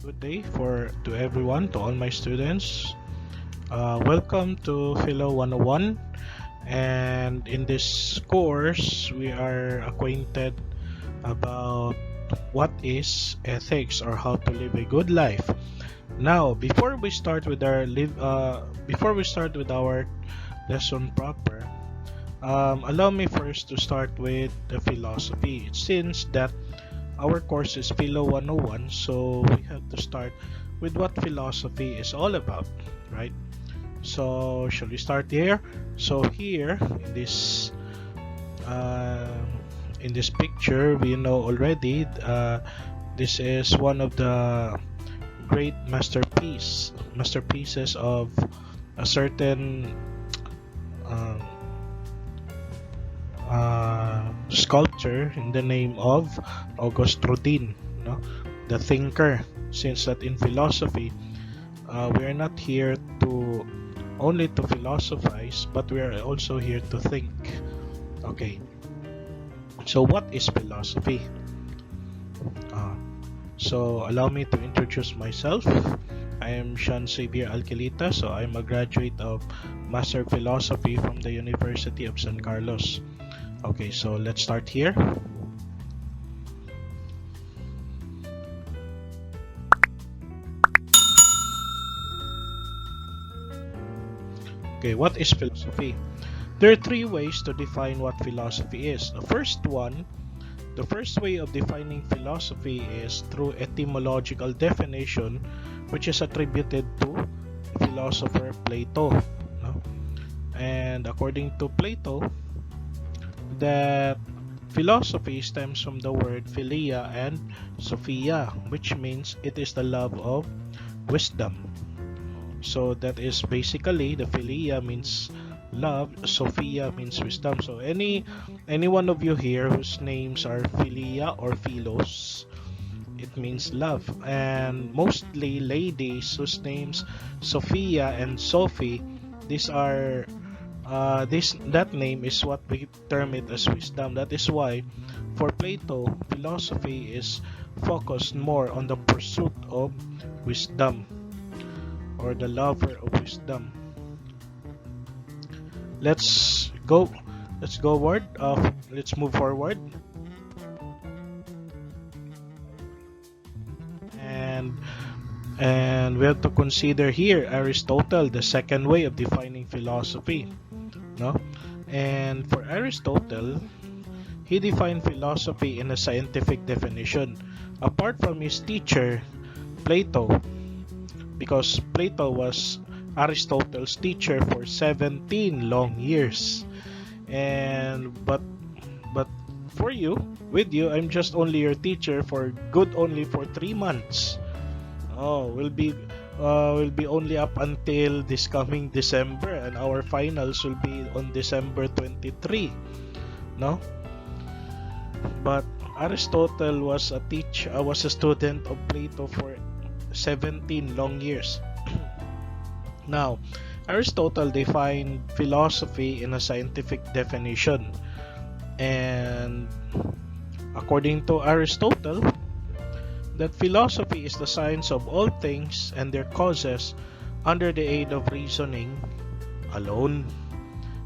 Good day to everyone, to all my students. Welcome to Philo 101. And in this course, we are acquainted about what is ethics or how to live a good life. Now, before we start with our lesson proper, allow me first to start with the philosophy. Since that our course is Philo 101, so we have to start with what philosophy is all about, right? So, shall we start here? So here uh, in this picture, we know already this is one of the great masterpieces of a certain um, sculptor in the name of Auguste Rodin, no? The thinker. Since that in philosophy, we are not here to only to philosophize, but we are also here to think. Okay. So what is philosophy? Uh, so allow me to introduce myself. I am Sean Xavier Alquilita, so I'm a graduate of Master of Philosophy from the University of San Carlos. Okay, so let's start here. Okay, what is philosophy? There are three ways to define what philosophy is. The first way of defining philosophy is through etymological definition, which is attributed to philosopher Plato. No? And according to Plato, that philosophy stems from the word philia and sophia, which means it is the love of wisdom. So that is basically the philia means love, sophia means wisdom. So any one of you here whose names are philia or philos, it means love. And mostly ladies whose names Sophia and Sophie, these are that name is what we term it as wisdom. That is why for Plato, philosophy is focused more on the pursuit of wisdom or the lover of wisdom. Let's move forward. And we have to consider here Aristotle, the second way of defining philosophy. No? And for Aristotle, he defined philosophy in a scientific definition. Apart from his teacher, Plato, because Plato was Aristotle's teacher for 17 long years. But with you, I'm just only your teacher for only for 3 months. We'll be only up until this coming December, and our finals will be on December 23. No? But Aristotle was a student of Plato for 17 long years. Now, Aristotle defined philosophy in a scientific definition. And according to Aristotle, that philosophy is the science of all things and their causes under the aid of reasoning alone.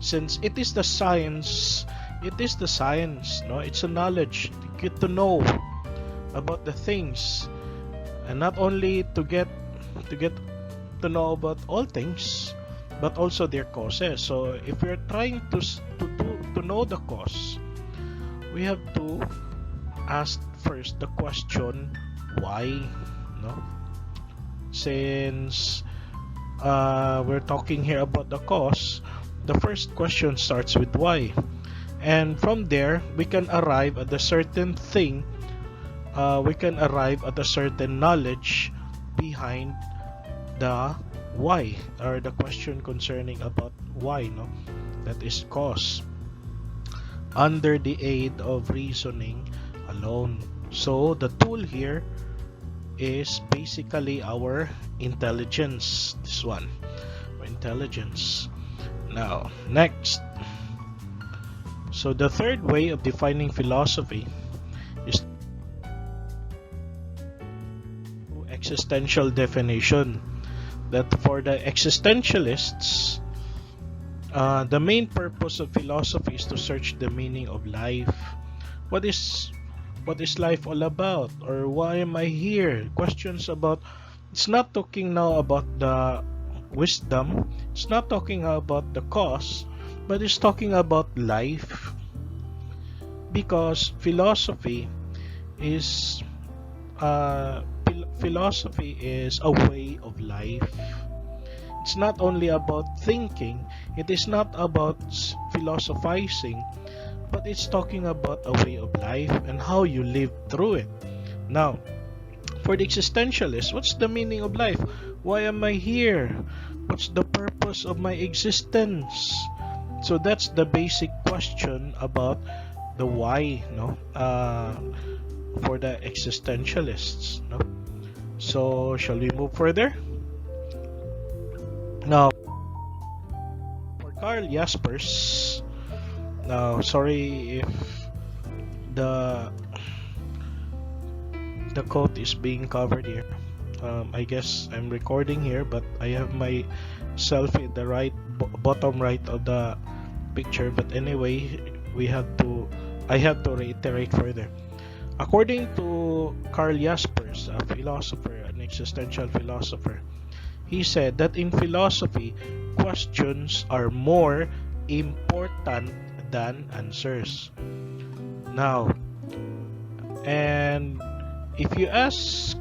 Since it is the science, no? It's a knowledge to get to know about the things, and not only to get to know about all things, but also their causes. So if we're trying to know the cause, we have to ask first the question why, no? Since we're talking here about the cause, the first question starts with why, and from there we can arrive at a certain thing. We can arrive at a certain knowledge behind the why, or the question concerning about why, no? That is cause, under the aid of reasoning alone. So the tool here is basically our intelligence. This one, intelligence. Now, next. So the third way of defining philosophy is existential definition. That for the existentialists, the main purpose of philosophy is to search the meaning of life. What is life all about? Or why am I here? Questions about, it's not talking now about the wisdom, it's not talking about the cause, but it's talking about life. Because philosophy is a way of life. It's not only about thinking, it is not about philosophizing, but it's talking about a way of life and how you live through it. Now, for the existentialist, what's the meaning of life? Why am I here? What's the purpose of my existence? So that's the basic question about the why, no? For the existentialists, no? So shall we move further? Now, for Karl Jaspers, now sorry if the quote is being covered here. I guess I'm recording here, but I have myself in the bottom right of the picture. But anyway, I have to reiterate further. According to Karl Jaspers, a philosopher, an existential philosopher, he said that in philosophy, questions are more important than answers. Now, and if you ask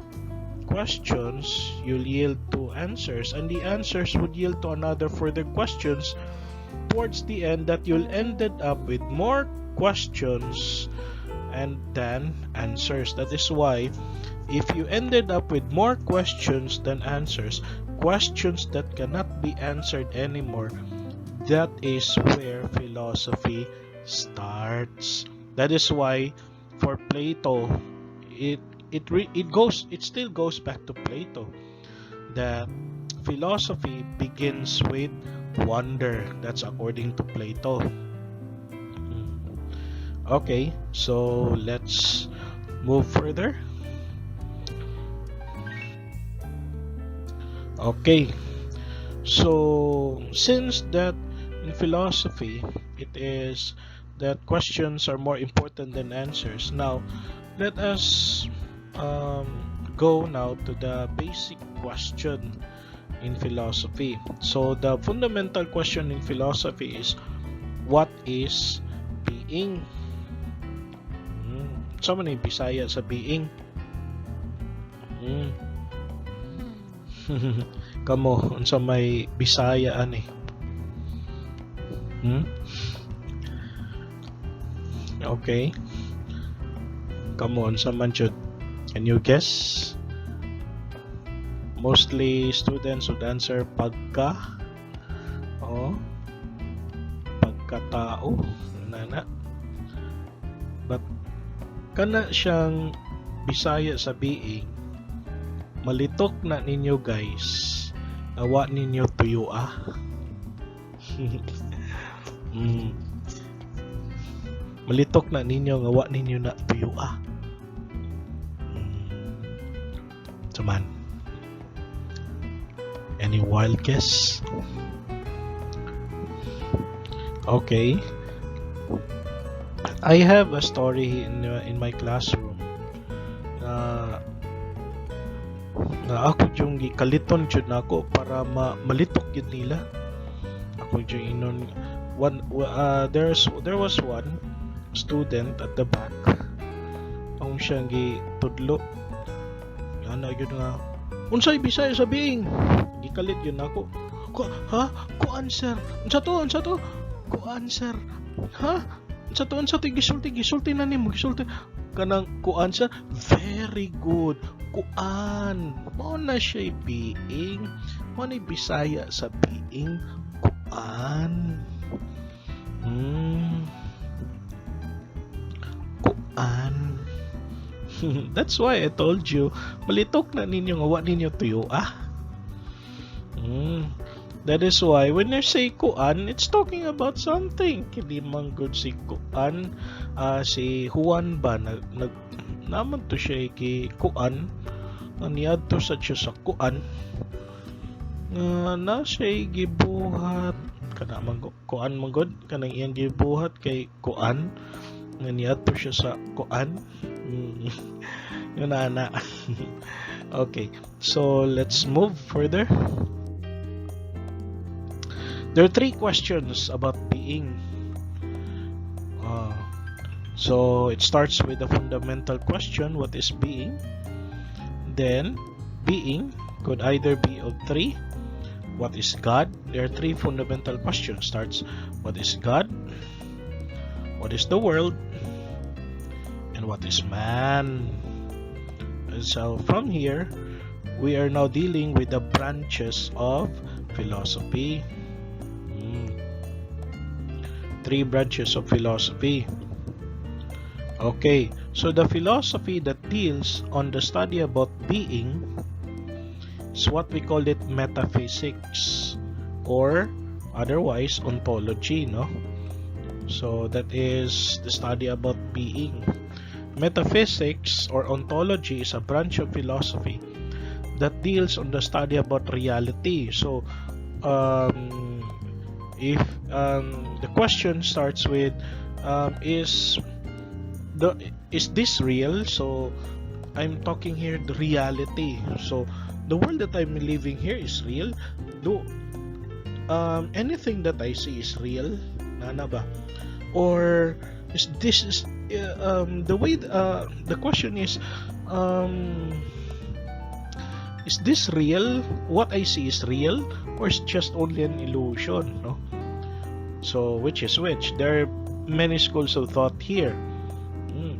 questions, you'll yield to answers, and the answers would yield to another further questions. Towards the end, that you'll ended up with more questions and than answers. That is why if you ended up with more questions than answers, questions that cannot be answered anymore, that is where philosophy starts. That is why for Plato, it still goes back to Plato, that philosophy begins with wonder. That's according to Plato. Okay, so let's move further. Okay, so since that in philosophy it is that questions are more important than answers, now let us go now to the basic question in philosophy. So the fundamental question in philosophy is, what is being? So many Bisaya sa being. Kamo unsa may Bisaya ani? Okay. Kamo unsa man jud? Can you guess? Mostly students would answer pagka. Pagkatao nana. But kana siyang Bisaya sa being, malitok na ninyo guys, awa ninyo tuyua. Malitok na ninyo, awa ninyo na tuyua. Saman, any wild guess? Okay, I have a story in my classroom na ako yung gikaliton jud nako para malitok yun nila. Ako yung inon there was one student at the back ang siyang gitudlo ana yun nga unsay Bisaya sa being, gikalit yun ako. Ko answer unsa to ko answer unsa to gisulti na nimo gisulti kanang kuan siya, very good kuan mo na siya being mo ni Bisaya sa being kuan kuan. That's why I told you, malitok na ninyo nga wa ninyo tuyo That is why when you say kuan, it's talking about something. Kini man good si kuan, si Juan ba naman to siya ki kuan niadto sa siya sa kuan nga na siya gibuhat kana man kuan magod kanang iyang gibuhat kay kuan nga niadto siya sa kuan. Yun na. Okay, so let's move further. There are 3 questions about being. So it starts with the fundamental question, what is being? Then being could either be of 3. What is God? There are 3 fundamental questions. Starts, what is God? What is the world? And what is man? And so from here, we are now dealing with the branches of philosophy. 3 branches of philosophy. Okay, so the philosophy that deals on the study about being is what we call it metaphysics, or otherwise ontology, no? So that is the study about being. Metaphysics or ontology is a branch of philosophy that deals on the study about reality. So if the question starts with is this real? So I'm talking here the reality. So the world that I'm living here is real. Do anything that I see is real? Nana ba? Or is the way the question is this real? What I see is real, or is just only an illusion? No. So which is which? There are many schools of thought here.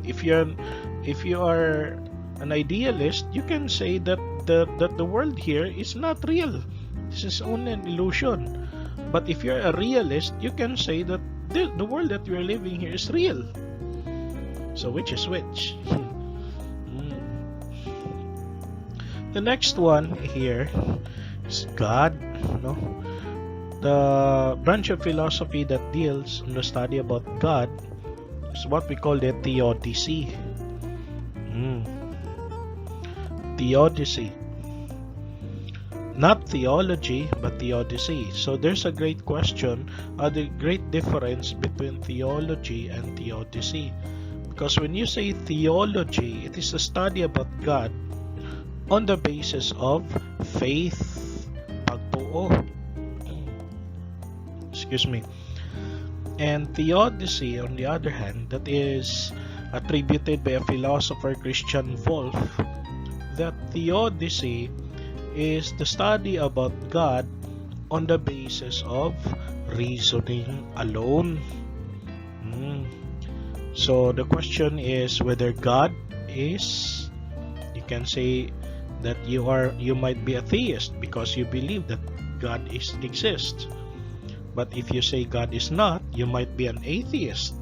If you are an idealist, you can say that the world here is not real. This is only an illusion. But if you're a realist, you can say that the world that we're living here is real. So which is which? The next one here is God. No? The branch of philosophy that deals on the study about God is what we call the theodicy. Theodicy. Not theology, but theodicy. So there's a great question, the great difference between theology and theodicy. Because when you say theology, it is a study about God on the basis of faith, pagtuo. Excuse me. And theodicy, on the other hand, that is attributed by a philosopher, Christian Wolff, that theodicy is the study about God on the basis of reasoning alone. So the question is whether God is, you can say that you might be a theist because you believe that God exists. But if you say God is not, you might be an atheist.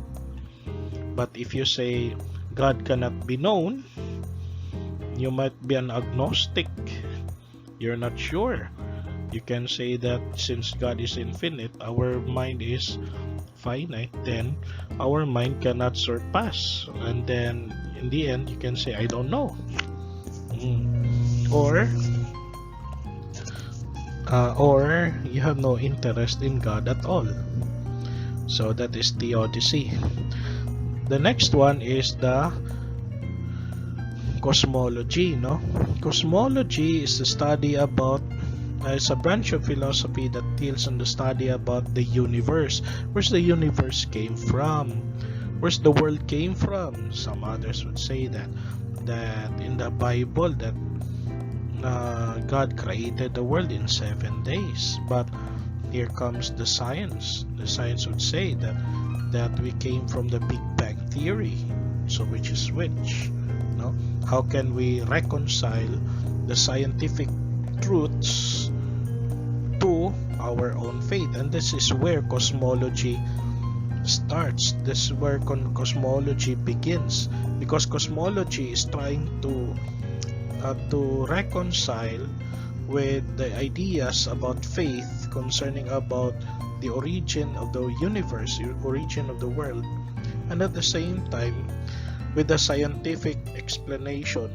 But if you say God cannot be known, you might be an agnostic. You're not sure. You can say that since God is infinite, our mind is finite, then our mind cannot surpass. And then in the end, you can say, I don't know. Or you have no interest in God at all. So that is theodicy. The next one is the cosmology. No, cosmology is the study about. It's a branch of philosophy that deals on the study about the universe. Where's the universe came from? Where's the world came from? Some others would say that in the Bible that God created the world in 7 days. But here comes the science. The science would say that we came from the Big Bang Theory. So which is which? No? How can we reconcile the scientific truths to our own faith? And this is where cosmology starts. This is where cosmology begins, because cosmology is trying to reconcile with the ideas about faith concerning about the origin of the universe, the origin of the world, and at the same time with the scientific explanation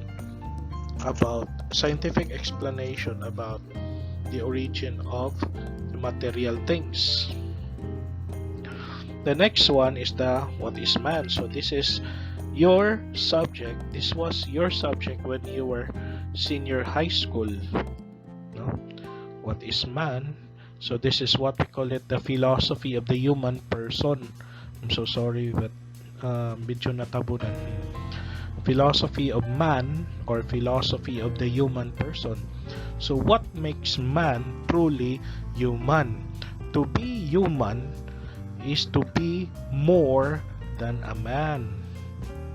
about scientific explanation about the origin of the material things. The next one is the what is man. So this is your subject. This was your subject when you were senior high school. No? What is man? So this is what we call it, the philosophy of the human person. I'm so sorry, but medyo natabunan. Philosophy of man, or philosophy of the human person. So what makes man truly human? To be human is to be more than a man.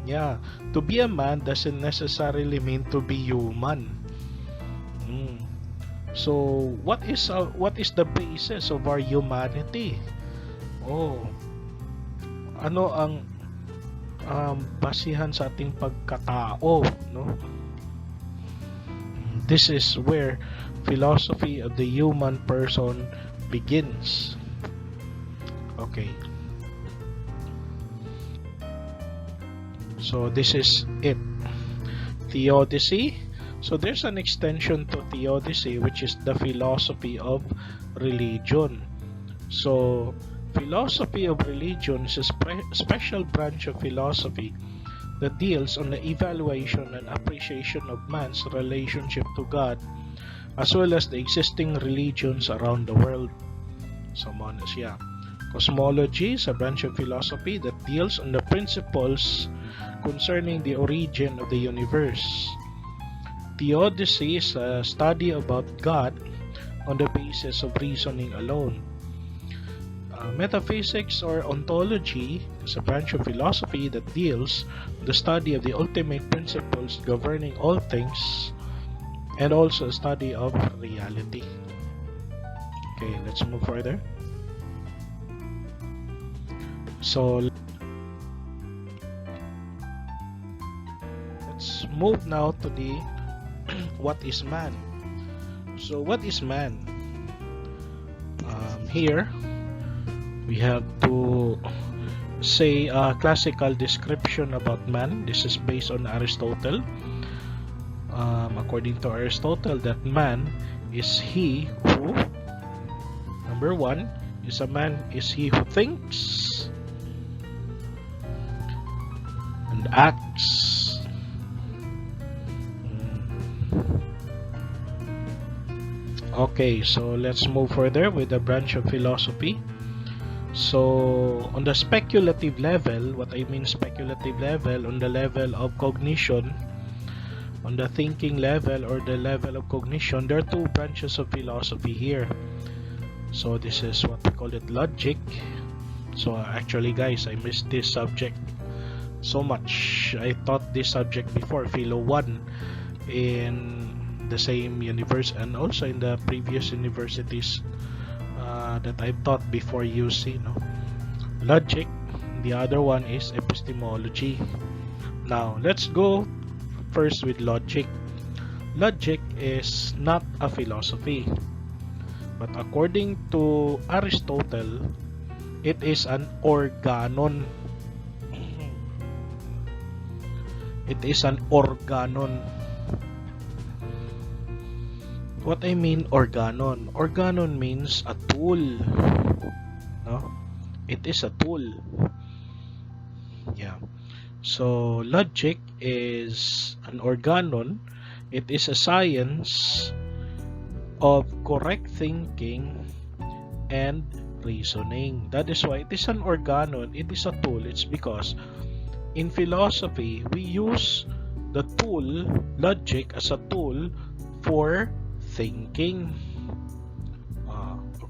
Yeah, to be a man doesn't necessarily mean to be human. So what is the basis of our humanity? Oh, ano ang basihan sa ating pagkatao, no? This is where philosophy of the human person begins. Okay. So this is it. Theodicy. So there's an extension to theodicy, which is the philosophy of religion. So philosophy of religion is a special branch of philosophy that deals on the evaluation and appreciation of man's relationship to God, as well as the existing religions around the world. So yeah. Cosmology is a branch of philosophy that deals on the principles concerning the origin of the universe. Theodicy is a study about God on the basis of reasoning alone. Metaphysics or ontology is a branch of philosophy that deals with the study of the ultimate principles governing all things, and also a study of reality. Okay, let's move further. So let's move now to the what is man. So what is man? Here we have to say a classical description about man. This is based on Aristotle. According to Aristotle, that man is he who, number one, is a man is he who thinks and acts. Okay, so let's move further with the branch of philosophy. So on the speculative level, what I mean speculative level, on the level of cognition, on the thinking level or the level of cognition, there are two branches of philosophy here. So this is what we call it, logic. So actually guys, I missed this subject so much. I taught this subject before, Philo 1, in the same university and also in the previous universities that I've taught before UC, no? Logic. The other one is epistemology. Now let's go first with logic. Logic is not a philosophy, but according to Aristotle, it is an organon. It is an organon. What I mean organon? Organon means a tool. No? It is a tool. Yeah. So logic is an organon. It is a science of correct thinking and reasoning. That is why it is an organon. It is a tool. It's because in philosophy we use the tool logic as a tool for thinking.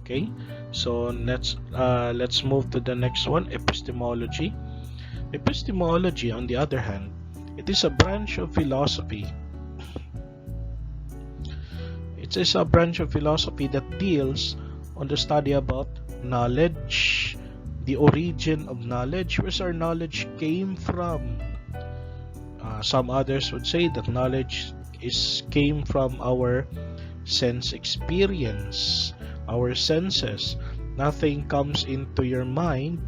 Okay, so let's move to the next one, epistemology. Epistemology, on the other hand, it is a branch of philosophy. It is a branch of philosophy that deals on the study about knowledge, the origin of knowledge, where our knowledge came from. Some others would say that knowledge came from our sense experience, our senses. Nothing comes into your mind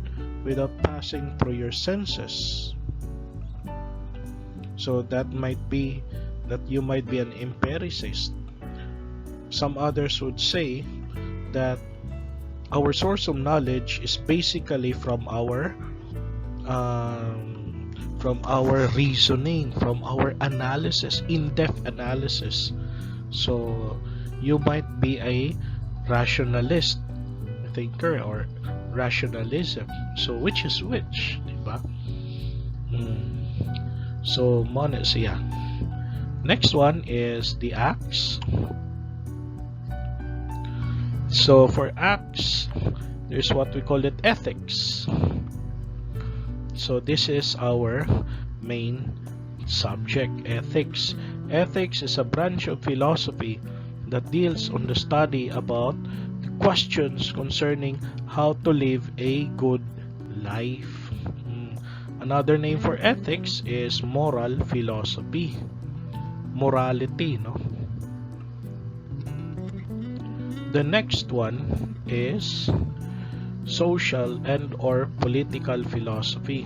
without passing through your senses. So that might be that you might be an empiricist. Some others would say that our source of knowledge is basically from our reasoning, from our analysis, in-depth analysis. So you might be a rationalist thinker or rationalism. So which is which, diba? So monas, yeah. Next one is the acts. So for acts, there's what we call it ethics. So this is our main subject, ethics. Ethics is a branch of philosophy that deals on the study about the questions concerning how to live a good life. Another name for ethics is moral philosophy. Morality, no? The next one is social and or political philosophy.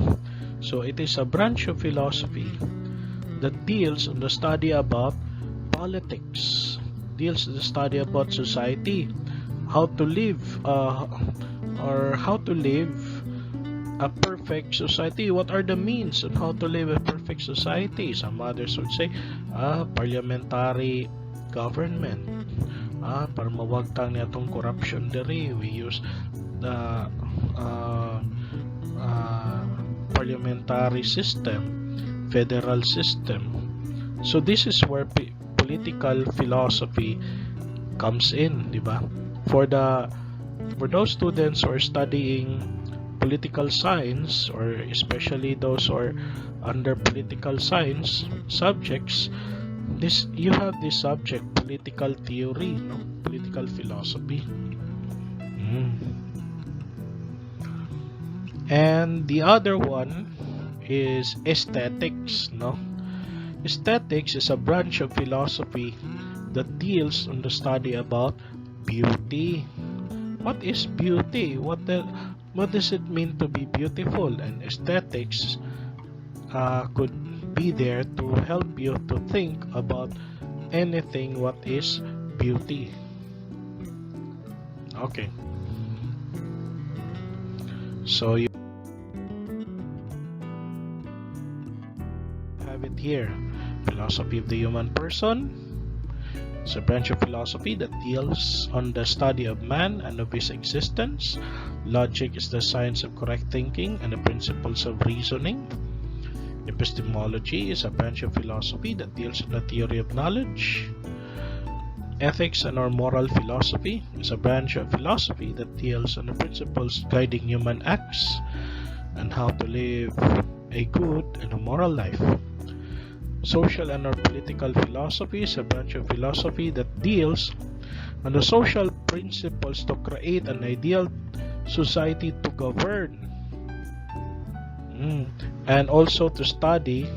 So it is a branch of philosophy that deals on the study about politics, deals on the study about society, how to live a perfect society. What are the means on how to live a perfect society? Some others would say parliamentary government, para mawagtang niya tong corruption diri, we use the parliamentary system, federal system. So this is where political philosophy comes in, diba? For those students who are studying political science, or especially those who are under political science subjects, you have this subject, political theory, no? Political philosophy. And the other one is aesthetics, no? Aesthetics is a branch of philosophy that deals on the study about beauty. What is beauty? What does it mean to be beautiful? And aesthetics could be there to help you to think about anything what is beauty. Okay. So you have it here. Philosophy of the human person. It's a branch of philosophy that deals on the study of man and of his existence. Logic is the science of correct thinking and the principles of reasoning. Epistemology is a branch of philosophy that deals on the theory of knowledge. Ethics and or moral philosophy is a branch of philosophy that deals on the principles guiding human acts and how to live a good and a moral life. Social and or political philosophy is a branch of philosophy that deals on the social principles to create an ideal society to govern, and also to study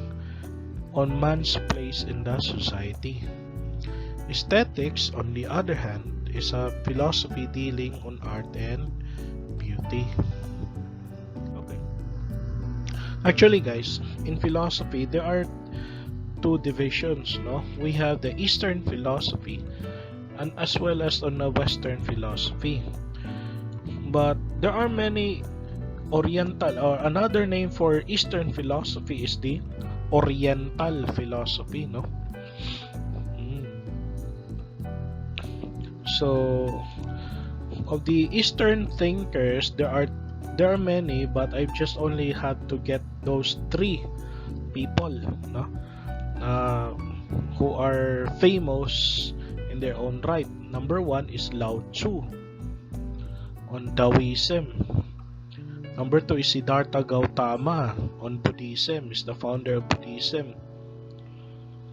on man's place in the society. Aesthetics, on the other hand, is a philosophy dealing on art and beauty. Okay. Actually, guys, in philosophy, there are two divisions, no? We have the Eastern philosophy and as well as on the Western philosophy. But there are many Oriental, or another name for Eastern philosophy is the Oriental philosophy, no? So of the Eastern thinkers, there are many, but I've just only had to get those three people, no? Who are famous in their own right. Number one is Lao Tzu on Taoism. Number two is Siddhartha Gautama on Buddhism, is the founder of Buddhism.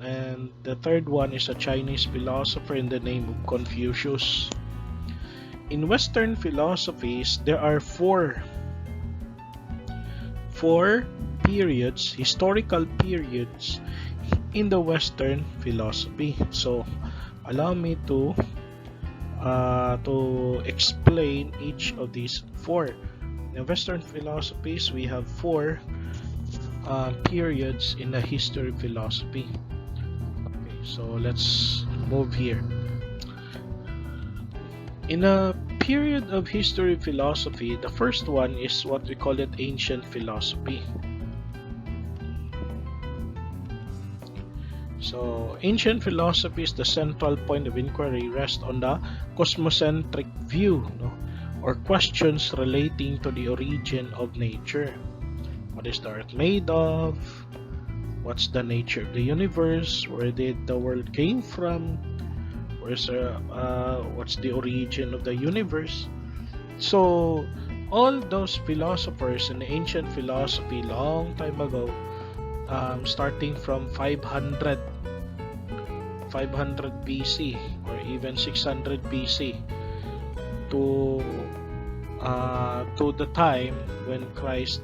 And the third one is a Chinese philosopher in the name of Confucius. In Western philosophies, there are four periods, historical periods in the Western philosophy. So allow me to explain each of these four. In Western philosophies, we have four periods in the history philosophy. Okay. So let's move here. In a period of history philosophy, the first one is what we call it ancient philosophy. So ancient philosophy is the central point of inquiry rests on the cosmocentric view, no? Or questions relating to the origin of nature. What is the earth made of? What's the nature of the universe? Where did the world came from? What's the origin of the universe? So all those philosophers in the ancient philosophy long time ago, starting from 500 BC or even 600 BC to the time when Christ,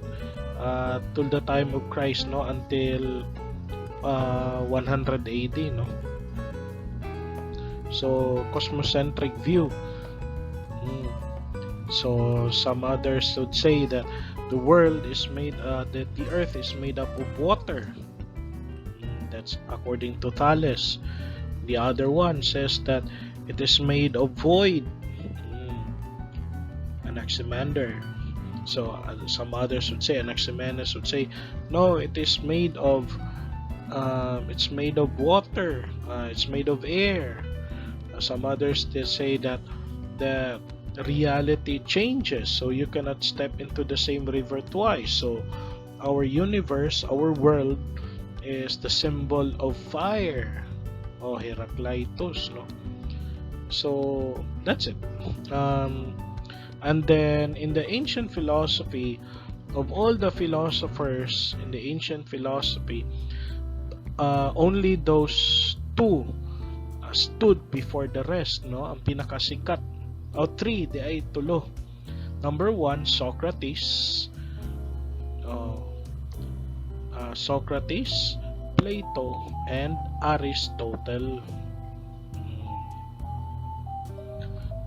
to the time of Christ, no, until 100 AD, no. So cosmocentric view. So some others would say that the world is made, that the earth is made up of water. That's according to Thales. The other one says that it is made of void. Anaximander. So some others would say, Anaximenes would say, no, it is made of it's made of water. It's made of air. Some others they say that the reality changes, so you cannot step into the same river twice. So our universe, our world, is the symbol of fire. Oh, Heraclitus, no? So that's it. And then in the ancient philosophy, of all the philosophers in the ancient philosophy, only those two stood before the rest, no? Ang pinakasikat, three, di ay tulo. Number one, Socrates, Socrates, Plato, and Aristotle.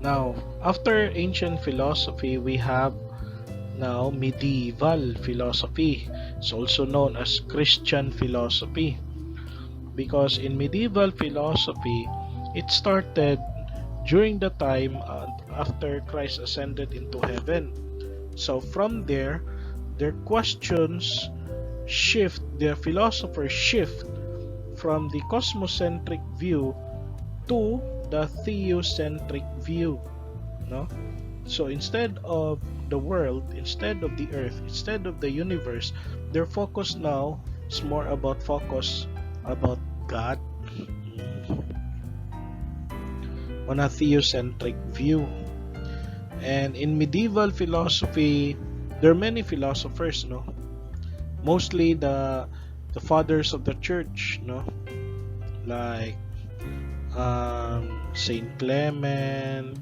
Now, after ancient philosophy, we have now medieval philosophy. It's also known as Christian philosophy, because in medieval philosophy, it started during the time after Christ ascended into heaven. So from there, their questions shift, their philosophers shift from the cosmocentric view to the theocentric view, no? So instead of the world, instead of the earth, instead of the universe, their focus now is more about God, on a theocentric view. And in medieval philosophy, there are many philosophers, no? Mostly the fathers of the church, no? Like Saint Clement,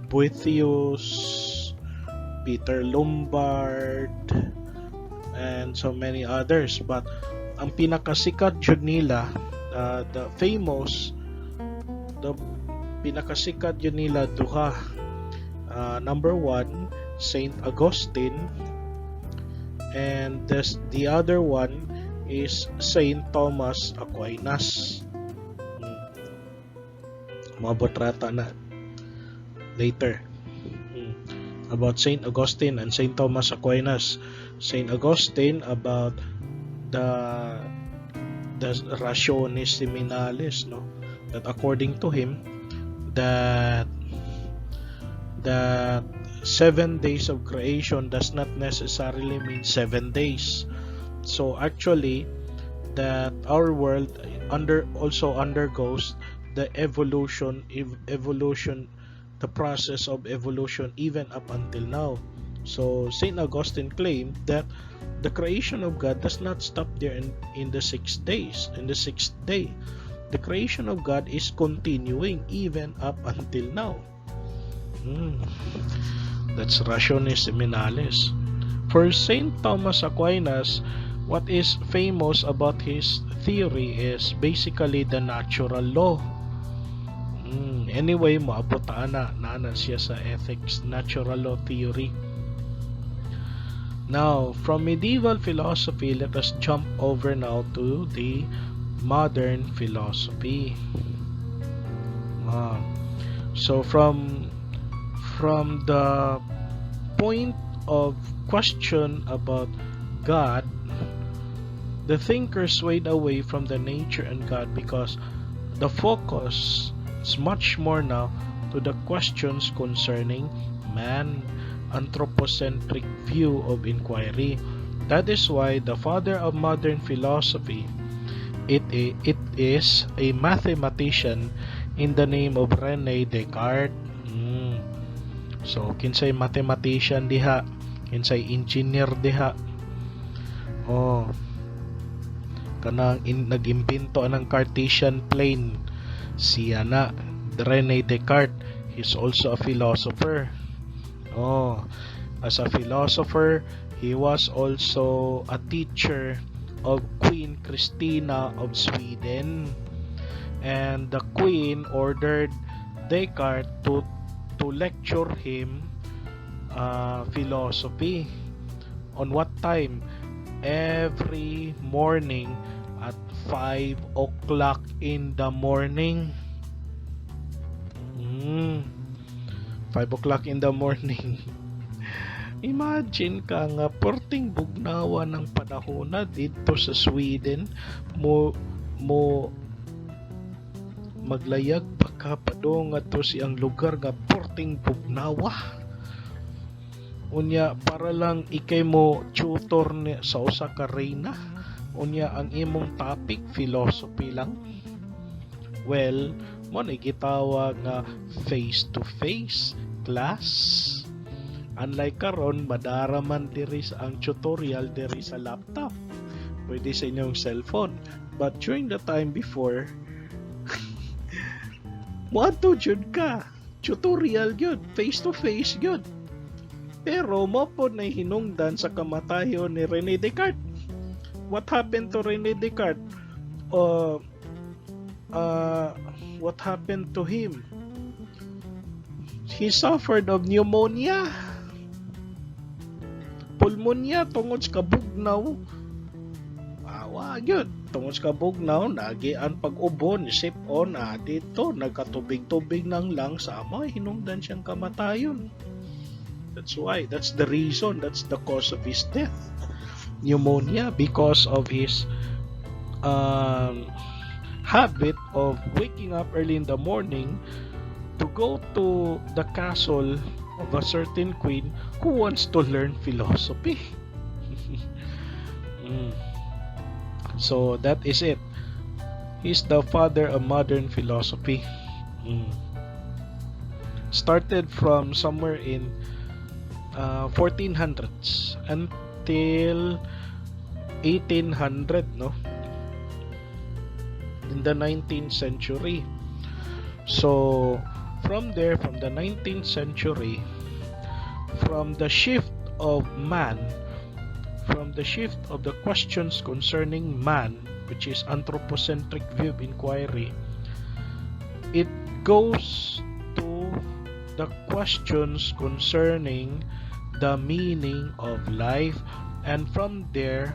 Boethius, Peter Lombard, and so many others. But ang pinakasikat jud nila, the pinakasikat yun nila duha. Number one, Saint Augustine, and the other one is Saint Thomas Aquinas. Mabotrata na later about Saint Augustine and Saint Thomas Aquinas. Saint Augustine about the rationis seminalis, no? That according to him, that 7 days of creation does not necessarily mean 7 days. So actually, that our world also undergoes the evolution, the process of evolution even up until now. So Saint Augustine claimed that the creation of God does not stop there in the 6 days. In the 6th day, the creation of God is continuing even up until now. That's rationis seminalis. For Saint Thomas Aquinas, what is famous about his theory is basically the natural law. Anyway, maabot na siya sa ethics, natural law theory. Now, from medieval philosophy, let us jump over now to the modern philosophy. So from the point of question about God, the thinkers swayed away from the nature and God because the focus is much more now to the questions concerning man, anthropocentric view of inquiry. That is why the father of modern philosophy, it is a mathematician in the name of René Descartes. So kinsay mathematician diha, kinsay engineer diha. Kanang nag-imbento ng Cartesian plane, siya na, René Descartes. He's also a philosopher. As a philosopher, he was also a teacher of Queen Christina of Sweden, and the Queen ordered Descartes to lecture him philosophy. On what time? Every morning at 5 o'clock in the morning. 5 o'clock in the morning. Imagine ka nga, porting bugnawa ng panahon na dito sa Sweden, mo maglayag baka pa doon nga to siyang lugar nga porting bugnawa. Unya, para lang ikay mo tutor sa usa ka reyna. Unya, ang imong topic philosophy lang. Well, mo na gitawag nga face-to-face class. Unlike karon, madaraman diri sa ang tutorial diri sa laptop. Pwede sa inyong cellphone. But during the time before, moadto jud ka. Tutorial yun, face-to-face yun. Pero mo po na hinungdan sa kamatayon ni René Descartes. What happened to René Descartes? What happened to him? He suffered of pneumonia. Pulmonya tungod sa kabugnaw. Yun. Tungod sa kabugnaw, nagian pag-ubon, sip-on, dito, nagkatubig-tubig ng lungs, hinungdan siyang kamatayon. That's why, that's the reason, that's the cause of his death. Pneumonia, because of his habit of waking up early in the morning to go to the castle of a certain queen who wants to learn philosophy. So that is it. He's the father of modern philosophy. Started from somewhere in 1400s until 1800, no? In the 19th century. So from there, from the 19th century, from the shift of man, from the shift of the questions concerning man, which is anthropocentric view of inquiry, it goes to the questions concerning the meaning of life, and from there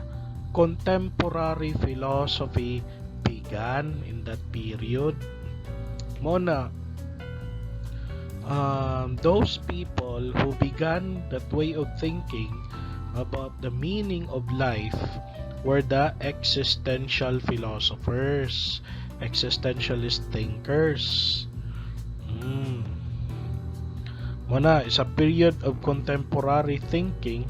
contemporary philosophy began in that period. Mona, those people who began that way of thinking about the meaning of life were the existential philosophers, existentialist thinkers. Muna, is a period of contemporary thinking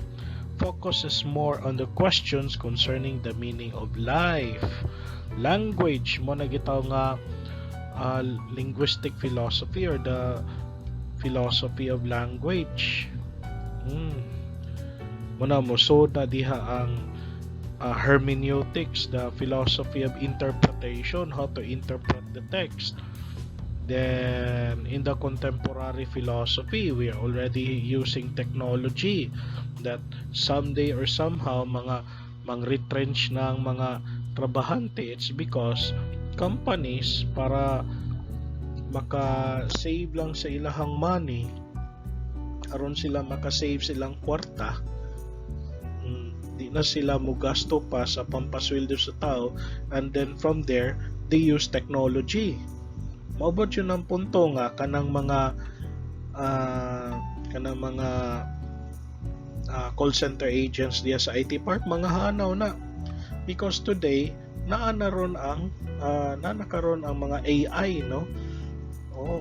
focuses more on the questions concerning the meaning of life. Language, muna gitaw nga linguistic philosophy or the philosophy of language. Muna mo na diha ang hermeneutics, the philosophy of interpretation, how to interpret the text. Then in the contemporary philosophy, we are already using technology that someday or somehow mga retrench ng mga trabahante. It's because companies, para maka-save lang sa ilahang money, aron sila maka-save silang kwarta, di di na sila mugasto pa sa pampasweldo sa tao, and then from there they use technology. Maubot yun ang punto nga kanang mga call center agents diya sa IT park mga hanaw na, because today nakaroon ang mga AI, no? Oh,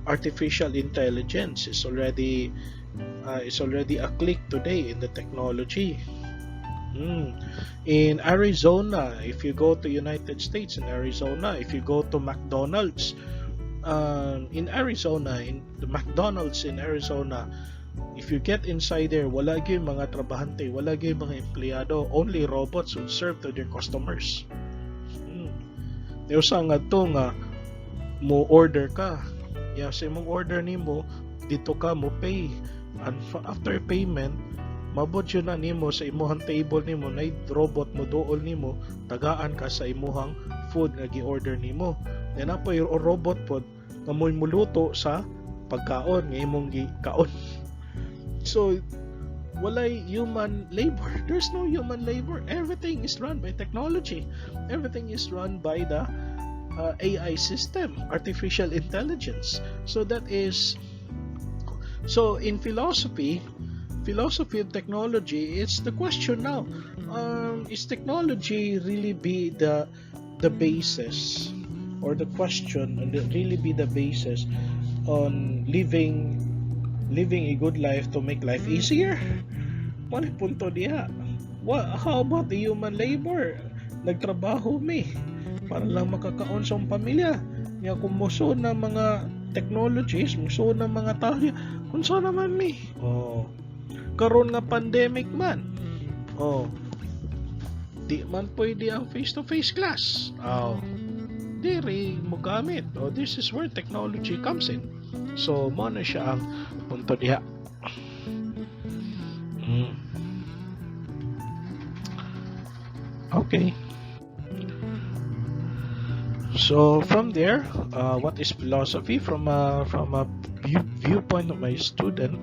artificial intelligence is already a click today in the technology. In Arizona, if you go to United States, in Arizona, if you go to McDonald's, in Arizona, in the McDonald's in Arizona, if you get inside there, wala gyud mga trabahante, wala gyud mga empleyado, only robots will serve to their customers. Usa nga to nga mo order ka, sa imong order nimo dito ka mo pay, and after payment mabot yun na nimo sa imuhang table nimo, na robot mo dool nimo, tagaan ka sa imuhang food nga gi-order nimo, then apo yung robot pod nga mo'y muluto sa pagkaon nga imong gikaon. So walay human labor, there's no human labor, everything is run by technology, everything is run by the AI system, artificial intelligence. So that is, so in philosophy of technology, it's the question now, is technology really be the basis, or the question really be the basis on living a good life to make life easier? Wala punto diha. How about the human labor? Nagtrabaho mi para lang makakaon sa pamilya. Nga kung muso na mga technologies, muso na mga tao, kung saan naman mi? Karon nga pandemic man, di man pwede ang face-to-face class. Diri mo gamit. This is where technology comes in. So mo na siya ang punto diha. Okay. So from there, what is philosophy from a viewpoint of my student,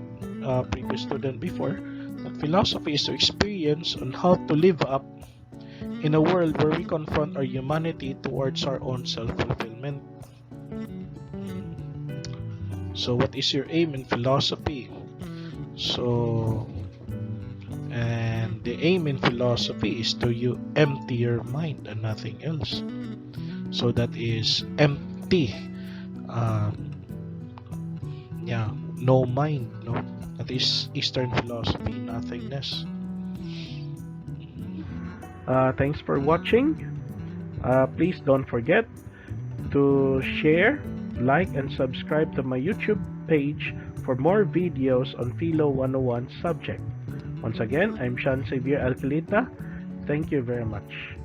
previous student before, that philosophy is to experience on how to live up in a world where we confront our humanity towards our own self-fulfillment. So what is your aim in philosophy? So, and the aim in philosophy is to you empty your mind and nothing else. So that is empty, no mind, no? That is Eastern philosophy, nothingness. Thanks for watching. Please don't forget to share, like, and subscribe to my YouTube page for more videos on Philo 101 subject. Once again, I'm Sean Xavier Alcalita. Thank you very much.